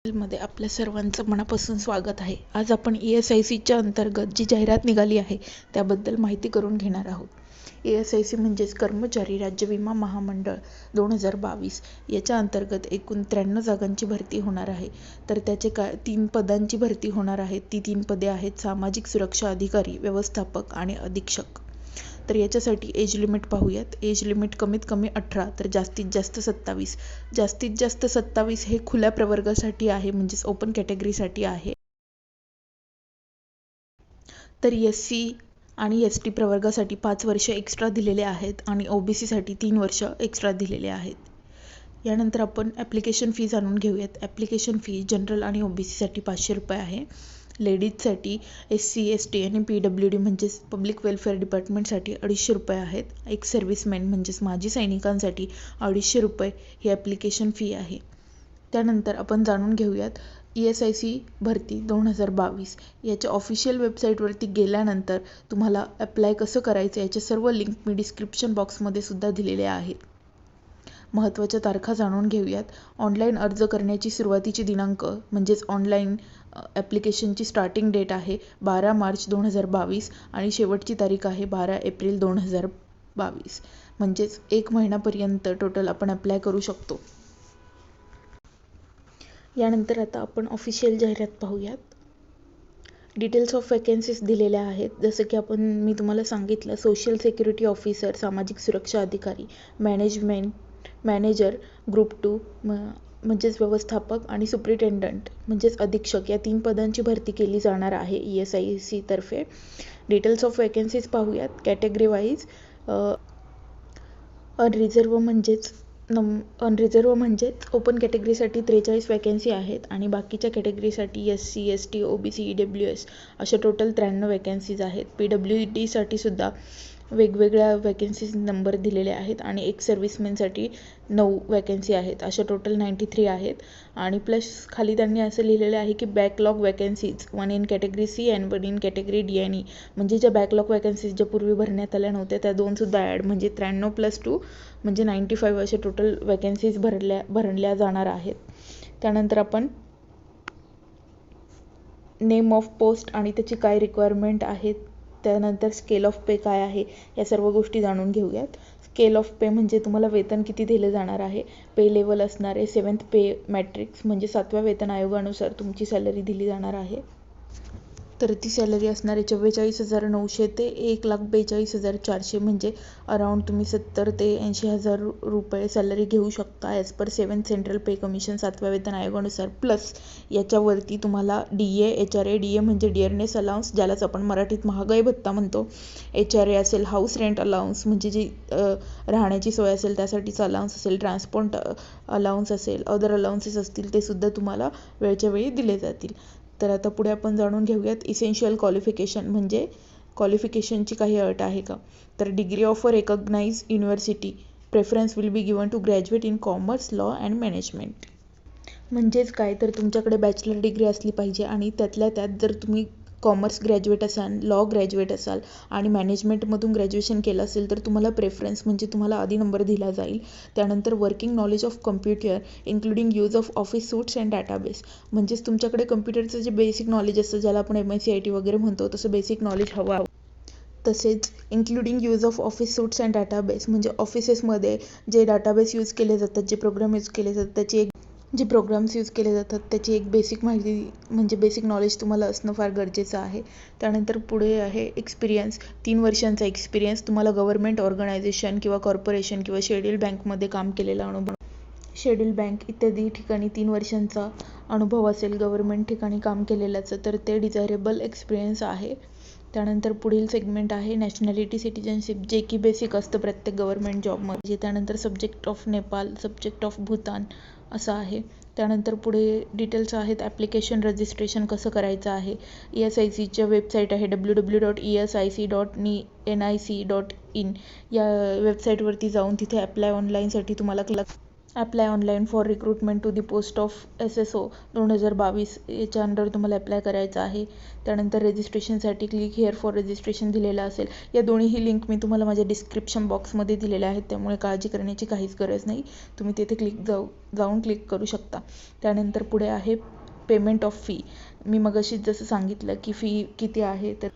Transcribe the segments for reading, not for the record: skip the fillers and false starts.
मध्ये आपल्या सर्वांचं मनापासून स्वागत आहे. आज आपण ESICच्या अंतर्गत जी जाहिरात निघाली आहे त्याबद्दल माहिती करून घेणार आहोत. ESIC म्हणजेच कर्मचारी राज्य विमा महामंडळ 2022 याच्या अंतर्गत एकूण 93 जागांची भरती होणार आहे. तर त्याचे 3 पदांची भरती होणार आहे. ती 3 पदे आहेत सामाजिक सुरक्षा अधिकारी, व्यवस्थापक आणि अधीक्षक. तर याच्यासाठी एज लिमिट पाहूयात. एज लिमिट कमीत कमी 18 तर जास्तीत जास्त 27. जास्तीत जास्त 27 हे खुल्या प्रवर्गासाठी आहे, म्हणजेच ओपन कॅटेगरीसाठी आहे. तर SC आणि ST प्रवर्गासाठी 5 वर्ष एक्स्ट्रा दिलेले आहेत आणि OBC साठी 3 वर्ष एक्स्ट्रा दिलेले आहेत. यानंतर आपण ॲप्लिकेशन फी जाणून घेऊयात. ॲप्लिकेशन फी जनरल आणि OBC साठी 500 रुपये आहे. लेडीजसाठी SC, ST आणि PWD म्हणजेच पब्लिक वेलफेअर डिपार्टमेंटसाठी 250 रुपये आहेत. एक्स सर्व्हिसमॅन म्हणजेच माजी सैनिकांसाठी 250 रुपये ही ॲप्लिकेशन फी आहे. त्यानंतर आपण जाणून घेऊयात ESIC भरती 2022 याच्या ऑफिशियल वेबसाईटवरती गेल्यानंतर तुम्हाला अप्लाय कसं करायचं याचे सर्व लिंक मी डिस्क्रिप्शन बॉक्समध्ये सुद्धा दिलेले आहेत. महत्त्वाच्या तारखा जाणून घेऊयात. ऑनलाईन अर्ज करण्याची सुरुवातीची दिनांक म्हणजेच ऑनलाईन ॲप्लिकेशनची स्टार्टिंग डेट आहे 12 मार्च 2022 आणि शेवटची तारीख आहे 12 एप्रिल 2022. म्हणजेच 1 महिन्यापर्यंत टोटल आपण अप्लाय करू शकतो. यानंतर आता आपण ऑफिशियल जाहिरात पाहूयात. डिटेल्स ऑफ वॅकन्सीज दिलेल्या आहेत. जसं की मी तुम्हाला सांगितलं, सोशल सिक्युरिटी ऑफिसर, सामाजिक सुरक्षा अधिकारी, मॅनेजर ग्रुप 2 म्हणजेच व्यवस्थापक आणि सुप्रिटेंडंट म्हणजेच अधीक्षक या 3 पदांची भरती केली जाणार आहे ESIC तर्फे. डिटेल्स ऑफ वॅकन्सीज पाहूयात. कॅटेगरी वाईज अनरिझर्व म्हणजेच ओपन कॅटेगरीसाठी 43 वॅकन्सी आहेत आणि बाकीच्या कॅटेगरीसाठी SC, ST, OBC, EWS अशा टोटल 93 वॅकन्सीज आहेत. PWD साठी सुद्धा वेगवेगळ्या वॅकन्सीज नंबर दिलेले आहेत आणि एक्स सर्व्हिसमॅनसाठी 9 वॅकन्सी आहेत. अशा टोटल 93 आहेत. आणि प्लस खाली त्यांनी असं लिहिलेलं आहे की backlog vacancies 1 in category C and 1 in category D आणि E म्हणजे ज्या बॅकलॉग वॅकन्सीज ज्या पूर्वी भरण्यात आल्या नव्हत्या त्या 2 सुद्धा ॲड म्हणजे 93 + 2 म्हणजे 95 अशा टोटल वॅकन्सीज भरल्या जाणार आहेत. त्यानंतर आपण नेम ऑफ पोस्ट आणि त्याची काय रिक्वायरमेंट आहेत, त्यानंतर स्केल ऑफ पे काय आहे या सर्व गोष्टी जाणून घेऊयात. स्केल ऑफ पे म्हणजे तुम्हाला वेतन किती दिले जाणार आहे. पे लेवल असणार आहे 7th पे मॅट्रिक्स म्हणजे 7व्या वेतन आयोगानुसार तुमची सॅलरी दिली जाणार आहे. तर ती सॅलरी असणार आहे 44,900 ते 1,42,400 म्हणजे अराऊंड तुम्ही 70 ते 80,000 रुपये सॅलरी घेऊ शकता as per 7th central pay commission 7व्या वेतन आयोगानुसार. प्लस याच्यावरती तुम्हाला DA, HRA, DA म्हणजे डिअरनेस अलाउन्स ज्यालाच आपण मराठीत महागाई भत्ता म्हणतो, HRA असेल, हाऊस रेंट अलाउन्स म्हणजे जी राहण्याची सोय असेल त्यासाठीचा अलाउन्स असेल, ट्रान्सपोर्ट अलाउन्स असेल, अदर अलाउन्सेस असतील ते सुद्धा तुम्हाला वेळच्या वेळी दिले जातील. तर आता पुढे आपण जाणून घेऊयात इसेन्शियल क्वालिफिकेशन म्हणजे क्वालिफिकेशनची काही अट आहे का. तर degree of a recognize university preference will be given to graduate in commerce, law and management. म्हणजेच काय तर तुमच्याकडे बॅचलर डिग्री असली पाहिजे आणि त्यातल्या त्यात जर तुम्ही कॉमर्स ग्रॅज्युएट असाल, लॉ ग्रॅज्युएट असाल आणि मॅनेजमेंटमधून ग्रॅज्युएशन केलं असेल तर तुम्हाला प्रेफरन्स म्हणजे तुम्हाला आधी नंबर दिला जाईल. त्यानंतर working knowledge of computer including use of office suits and database म्हणजेच तुमच्याकडे कम्प्युटरचं जे बेसिक नॉलेज असतं ज्याला आपण MSc IT वगैरे म्हणतो तसं बेसिक नॉलेज हवं. तसेच including use of office suits and database म्हणजे ऑफिसेसमध्ये जे डाटाबेस यूज केले जातात, जे प्रोग्राम यूज केले जातात, जे प्रोग्राम्स यूज केले जातात त्याची एक बेसिक माहिती म्हणजे बेसिक नॉलेज तुम्हाला असणं फार गरजेचं आहे. त्यानंतर पुढे आहे एक्सपिरियन्स. 3 वर्षांचा एक्सपिरियन्स तुम्हाला गव्हर्नमेंट ऑर्गनायझेशन किंवा कॉर्पोरेशन किंवा शेड्यूल बँकमध्ये काम केलेला अनुभव, शेड्यूल बँक इत्यादी ठिकाणी 3 वर्षांचा अनुभव असेल गव्हर्नमेंट ठिकाणी काम केलेल्याचं तर ते डिझायरेबल एक्सपिरियन्स आहे. त्यानंतर पुढील सेगमेंट आहे नॅशनॅलिटी सिटिझनशिप जे की बेसिक असतं प्रत्येक गव्हर्नमेंट जॉबमध्ये. त्यानंतर subject of Nepal, subject of Bhutan असं आहे. त्यानंतर पुढे डिटेल्स आहेत ॲप्लिकेशन रजिस्ट्रेशन कसं करायचं आहे. ESICच्या वेबसाईट आहे www.esic.nic.in या वेबसाईटवरती जाऊन तिथे अप्लाय ऑनलाईनसाठी तुम्हाला apply online for recruitment to the post of SSO 2022 याच्या अंडर तुम्हाला ॲप्लाय करायचं आहे. त्यानंतर रजिस्ट्रेशनसाठी क्लिक हिअर फॉर रजिस्ट्रेशन दिलेलं असेल. या दोन्हीही लिंक मी तुम्हाला माझ्या डिस्क्रिप्शन बॉक्समध्ये दिलेल्या आहेत, त्यामुळे काळजी करण्याची काहीच गरज नाही. तुम्ही तिथे जाऊन क्लिक करू शकता. त्यानंतर पुढे आहे पेमेंट ऑफ फी. मी मगाशीच जसं सांगितलं की फी किती आहे, तर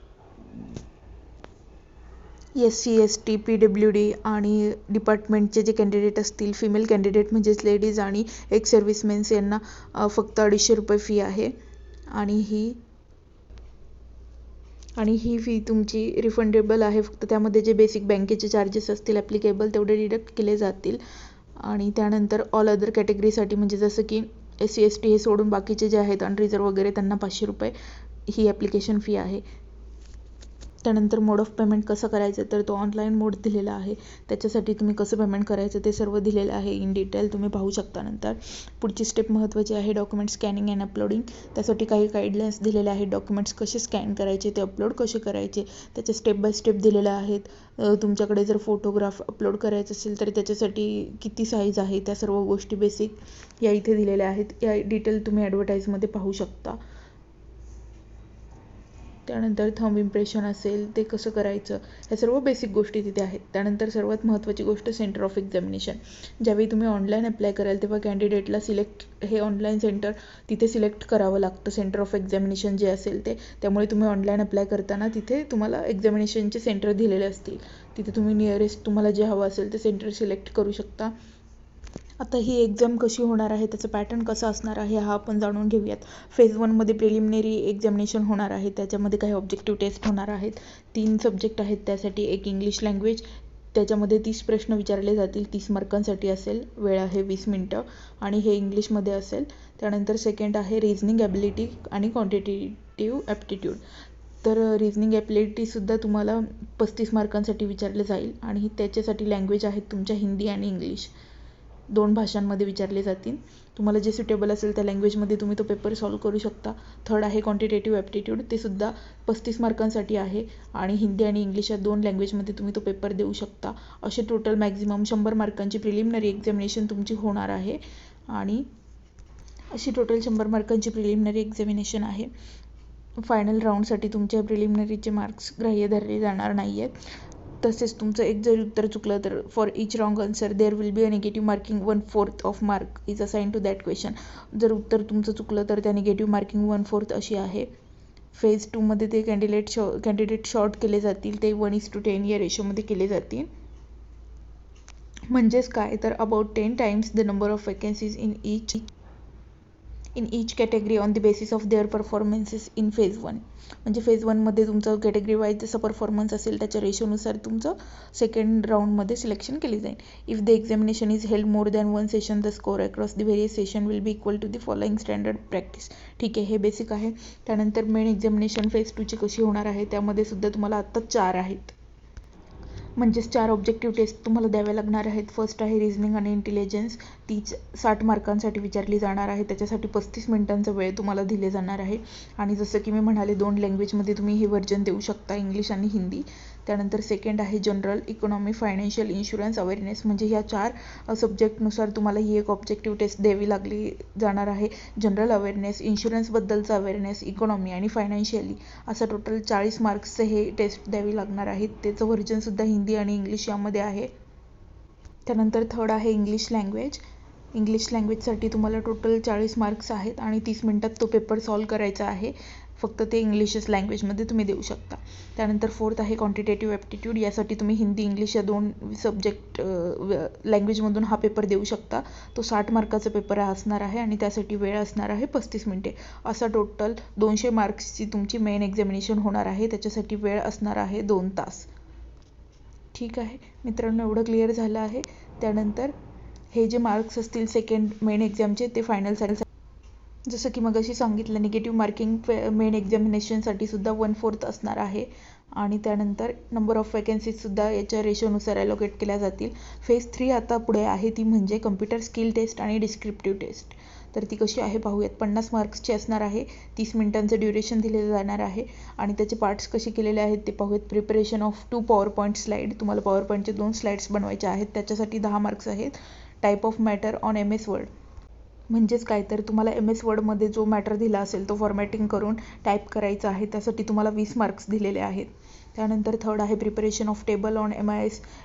SC ST PWD आणि डिपार्टमेंटचे जे कॅन्डिडेट असतील, फिमेल कॅन्डिडेट म्हणजेच लेडीज आणि एक्स सर्व्हिसमेन्स यांना फक्त 250 रुपये फी आहे. आणि ही फी तुमची रिफंडेबल आहे. फक्त त्यामध्ये जे बेसिक बँकेचे चार्जेस असतील ॲप्लिकेबल तेवढे डिडक्ट केले जातील. आणि त्यानंतर ऑल अदर कॅटेगरीसाठी म्हणजे जसं की SC ST हे सोडून बाकीचे जे आहेत अनरिझर्व वगैरे त्यांना 500 रुपये ही ॲप्लिकेशन फी आहे. त्यानंतर मोड ऑफ पेमेंट कसं करायचं, तर तो ऑनलाईन मोड दिलेला आहे. त्याच्यासाठी तुम्ही कसं पेमेंट करायचं ते सर्व दिलेलं आहे इन डिटेल, तुम्ही पाहू शकता. नंतर पुढची स्टेप महत्त्वाची आहे डॉक्युमेंट स्कॅनिंग अँड अपलोडिंग. त्यासाठी काही गाईडलाईन्स दिलेले आहेत. डॉक्युमेंट्स कसे स्कॅन करायचे, ते अपलोड कसे करायचे, त्याचे स्टेप बाय स्टेप दिलेले आहेत. तुमच्याकडे जर फोटोग्राफ अपलोड करायचं असेल तर त्याच्यासाठी किती साईज आहे, त्या सर्व गोष्टी बेसिक या इथे दिलेल्या आहेत. या डिटेल तुम्ही ॲडव्हर्टाईजमध्ये पाहू शकता. त्यानंतर थंब इम्प्रेशन असेल ते कसं करायचं, ह्या सर्व बेसिक गोष्टी तिथे आहेत. त्यानंतर सर्वात महत्त्वाची गोष्ट सेंटर ऑफ एक्झामिनेशन. ज्यावेळी तुम्ही ऑनलाईन अप्लाय कराल तेव्हा कॅन्डिडेटला हे ऑनलाईन सेंटर तिथे सिलेक्ट करावं लागतं, सेंटर ऑफ एक्झामिनेशन जे असेल ते. त्यामुळे तुम्ही ऑनलाईन अप्लाय करताना तिथे तुम्हाला एक्झामिनेशनचे सेंटर दिलेले असतील. तिथे तुम्ही नियरेस्ट तुम्हाला जे हवं असेल ते सेंटर सिलेक्ट करू शकता. आता ही एक्झाम कशी होणार आहे, त्याचं पॅटर्न कसं असणार आहे हा आपण जाणून घेऊयात. फेज 1मध्ये प्रिलिमिनरी एक्झामिनेशन होणार आहे. त्याच्यामध्ये काही ऑब्जेक्टिव्ह टेस्ट होणार आहेत. 3 सब्जेक्ट आहेत त्यासाठी. एक इंग्लिश लँग्वेज, त्याच्यामध्ये 30 प्रश्न विचारले जातील, 30 मार्कांसाठी असेल. वेळ आहे 20 मिनटं आणि हे इंग्लिशमध्ये असेल. त्यानंतर सेकंड आहे रिझनिंग ॲबिलिटी आणि क्वांटिटेटिव्ह ॲप्टिट्यूड. तर रिझनिंग ॲबिलिटीसुद्धा तुम्हाला 35 मार्कांसाठी विचारले जाईल आणि त्याच्यासाठी लँग्वेज आहेत तुमच्या हिंदी आणि इंग्लिश, 2 भाषांमध्ये विचारले जातील. तुम्हाला जे सुटेबल असेल त्या लँग्वेजमध्ये तुम्ही तो पेपर सॉल्व करू शकता. थर्ड आहे क्वांटिटेटिव्ह ॲप्टिट्यूड. ते सुद्धा 35 मार्कांसाठी आहे आणि हिंदी आणि इंग्लिश या 2 लँग्वेजमध्ये तुम्ही तो पेपर देऊ शकता. असे टोटल मॅक्झिमम 100 मार्कांची प्रिलिमिनरी एक्झामिनेशन तुमची होणार आहे. आणि अशी टोटल 100 मार्कांची प्रिलिमिनरी एक्झामिनेशन आहे. फायनल राऊंडसाठी तुमच्या प्रिलिमिनरीचे मार्क्स ग्राह्य धरले जाणार नाही आहेत. तसेच तुमचं एक जरी उत्तर चुकलं तर for each wrong answer there will be a negative marking 1/4 of mark is assign to that question. जर उत्तर तुमचं चुकलं तर त्या निगेटिव्ह मार्किंग 1/4 अशी आहे. फेज 2मध्ये ते कॅन्डिडेट शॉर्ट केले जातील. ते 1:10 या रेशोमध्ये केले जातील. म्हणजेच काय तर about 10 times the number of vacancies in each category on the basis of their performances in phase 1. म्हणजे फेज 1मध्ये तुमचं कॅटेगरी वाईज जसं परफॉर्मन्स असेल त्याच्या रेशोनुसार तुमचं सेकंड राऊंडमध्ये सिलेक्शन केली जाईल. If the examination is held more than 1 session the score across the various session will be equal to the following standard practice. ठीक आहे, हे बेसिक आहे. त्यानंतर मेन एक्झामिनेशन फेज 2ची कशी होणार आहे, त्यामध्ये सुद्धा तुम्हाला आत्ता 4 आहेत. म्हणजेच 4 ऑब्जेक्टिव्ह टेस्ट तुम्हाला द्याव्या लागणार आहेत. फर्स्ट आहे रिझनिंग आणि इंटेलिजन्स. ती 60 मार्कांसाठी विचारली जाणार आहे. त्याच्यासाठी 35 मिनिटांचा वेळ तुम्हाला दिले जाणार आहे. आणि जसं की मी म्हणाले 2 लँग्वेजमध्ये तुम्ही हे व्हर्जन देऊ शकता, इंग्लिश आणि हिंदी. त्यानंतर सेकंड आहे general, economy, financial, insurance, awareness. म्हणजे ह्या 4 सब्जेक्टनुसार तुम्हाला ही एक ऑब्जेक्टिव्ह टेस्ट द्यावी लागली जाणार आहे. जनरल अवेअरनेस, इन्शुरन्सबद्दलचा अवेअरनेस, इकॉनॉमी आणि फायनान्शियली असं टोटल 40 मार्क्सचं हे टेस्ट द्यावी लागणार आहे. त्याचं व्हर्जनसुद्धा हिंदी आणि इंग्लिश यामध्ये आहे. त्यानंतर थर्ड आहे इंग्लिश लँग्वेज. इंग्लिश लँग्वेजसाठी तुम्हाला टोटल 40 मार्क्स आहेत आणि 30 मिनिटात तो पेपर सॉल्व करायचा आहे. फक्त ते इंग्लिशच लँग्वेजमध्ये तुम्ही देऊ शकता. त्यानंतर फोर्थ आहे क्वांटिटेटिव्ह ॲप्टिट्यूड. यासाठी तुम्ही हिंदी इंग्लिश या 2 सब्जेक्ट लँग्वेजमधून हा पेपर देऊ शकता. तो 60 मार्काचा पेपर असणार आहे आणि त्यासाठी वेळ असणार आहे 35 मिनिटे. असा टोटल 200 मार्क्सची तुमची मेन एक्झामिनेशन होणार आहे. त्याच्यासाठी वेळ असणार आहे 2 तास. ठीक आहे मित्रांनो, एवढं क्लिअर झालं आहे. त्यानंतर हे जे मार्क्स असतील सेकंड मेन एक्झामचे ते फायनल जसं की मगाशी सांगितलं निगेटिव्ह मार्किंग मेन एक्झामिनेशनसाठी सुद्धा 1/4 असणार आहे. आणि त्यानंतर नंबर ऑफ वॅकन्सीजसुद्धा याच्या रेशोनुसार ॲलोकेट केल्या जातील. फेज 3 आता पुढे आहे, ती म्हणजे कम्प्युटर स्किल टेस्ट आणि डिस्क्रिप्टिव्ह टेस्ट. तर ती कशी आहे पाहूयात. 50 मार्क्सची असणार आहे. 30 मिनिटांचं ड्युरेशन दिलेलं जाणार आहे आणि त्याचे पार्ट्स कसे केलेले आहेत ते पाहूयात. Preparation of 2 power point slide. तुम्हाला पॉवर पॉईंटचे 2 स्लाईड्स बनवायचे आहेत, त्याच्यासाठी 10 मार्क्स आहेत. Type of matter on MS word. म्हणजेच काय तर तुम्हाला MS वर्डमध्ये जो मॅटर दिला असेल तो फॉर्मॅटिंग करून टाईप करायचा आहे. त्यासाठी तुम्हाला 20 मार्क्स दिलेले आहेत. त्यानंतर थर्ड आहे preparation of table on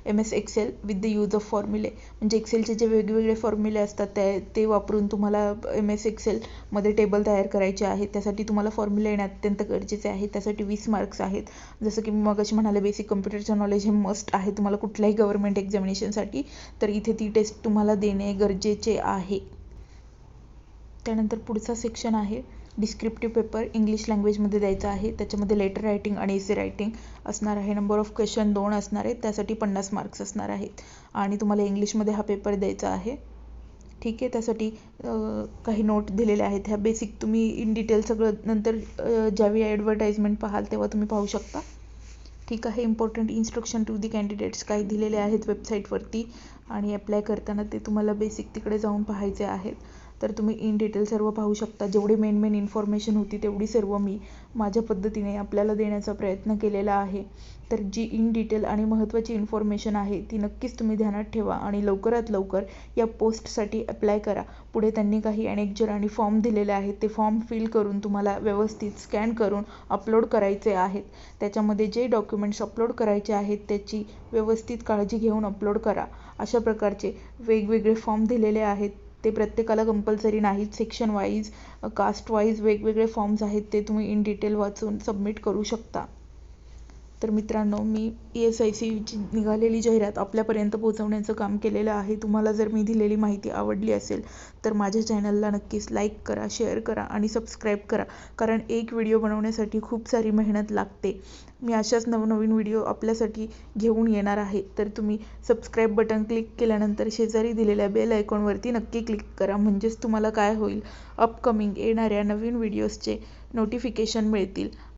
MS Excel with the use of फॉर्म्युले. म्हणजे एक्सेलचे जे वेगवेगळे फॉर्म्युले असतात ते वापरून तुम्हाला MS एक्सेलमध्ये टेबल तयार करायचे आहेत. त्यासाठी तुम्हाला फॉर्म्युले येणे अत्यंत गरजेचे आहे. त्यासाठी 20 मार्क्स आहेत. जसं की मी मगाशी म्हणाले बेसिक कम्प्युटरचं नॉलेज हे मस्ट आहे तुम्हाला कुठल्याही गव्हर्नमेंट एक्झामिनेशनसाठी. तर इथे ती टेस्ट तुम्हाला देणे गरजेचे आहे. त्यानंतर पुढचा सेक्शन आहे डिस्क्रिप्टिव्ह पेपर इंग्लिश लँग्वेजमध्ये द्यायचा आहे. त्याच्यामध्ये लेटर रायटिंग आणि एसे रायटिंग असणार आहे. नंबर ऑफ क्वेश्चन 2 असणार आहेत. त्यासाठी 50 मार्क्स असणार आहेत आणि तुम्हाला इंग्लिशमध्ये हा पेपर द्यायचा आहे. ठीक आहे. त्यासाठी काही नोट दिलेल्या आहेत. ह्या बेसिक तुम्ही इन डिटेल सगळं नंतर ज्यावेळी ॲडव्हर्टाइजमेंट पाहाल तेव्हा तुम्ही पाहू शकता. ठीक आहे. Important instruction to the candidates काही दिलेले आहेत वेबसाईटवरती आणि अप्लाय करताना ते तुम्हाला बेसिक तिकडे जाऊन पाहायचे आहेत. तर तुम्ही इन डिटेल सर्व पाहू शकता. जेवढी मेन इन्फॉर्मेशन होती तेवढी सर्व मी माझ्या पद्धतीने आपल्याला देण्याचा प्रयत्न केलेला आहे. तर जी इन डिटेल आणि महत्त्वाची इन्फॉर्मेशन आहे ती नक्कीच तुम्ही ध्यानात ठेवा आणि लवकरात लवकर या पोस्टसाठी अप्लाय करा. पुढे त्यांनी काही ॲनेक्जर आणि फॉर्म दिलेले आहेत. ते फॉर्म फिल करून तुम्हाला व्यवस्थित स्कॅन करून अपलोड करायचे आहेत. त्याच्यामध्ये जे डॉक्युमेंट्स अपलोड करायचे आहेत त्याची व्यवस्थित काळजी घेऊन अपलोड करा. अशा प्रकारचे वेगवेगळे फॉर्म दिलेले आहेत. ते प्रत्येकाला कंपल्सरी नाहीत. सेक्शन वाईज कास्ट वाईज वेगवेगळे फॉर्म्स आहेत. ते तुम्ही इन डिटेल वाचून सबमिट करू शकता. तर मित्रांनो मी ESICची निघालेली जाहिरात आपल्यापर्यंत पोहोचवण्याचं काम केलेलं आहे. तुम्हाला जर मी दिलेली माहिती आवडली असेल तर माझ्या चॅनलला नक्कीच लाईक करा, शेअर करा आणि सबस्क्राईब करा. कारण एक व्हिडिओ बनवण्यासाठी खूप सारी मेहनत लागते. मी अशाच नवनवीन व्हिडिओ आपल्यासाठी घेऊन येणार आहे. तर तुम्ही सबस्क्राईब बटन क्लिक केल्यानंतर शेजारी दिलेल्या बेल आयकॉनवरती नक्की क्लिक करा. म्हणजेच तुम्हाला काय होईल अपकमिंग येणाऱ्या नवीन व्हिडिओजचे नोटिफिकेशन मिळतील.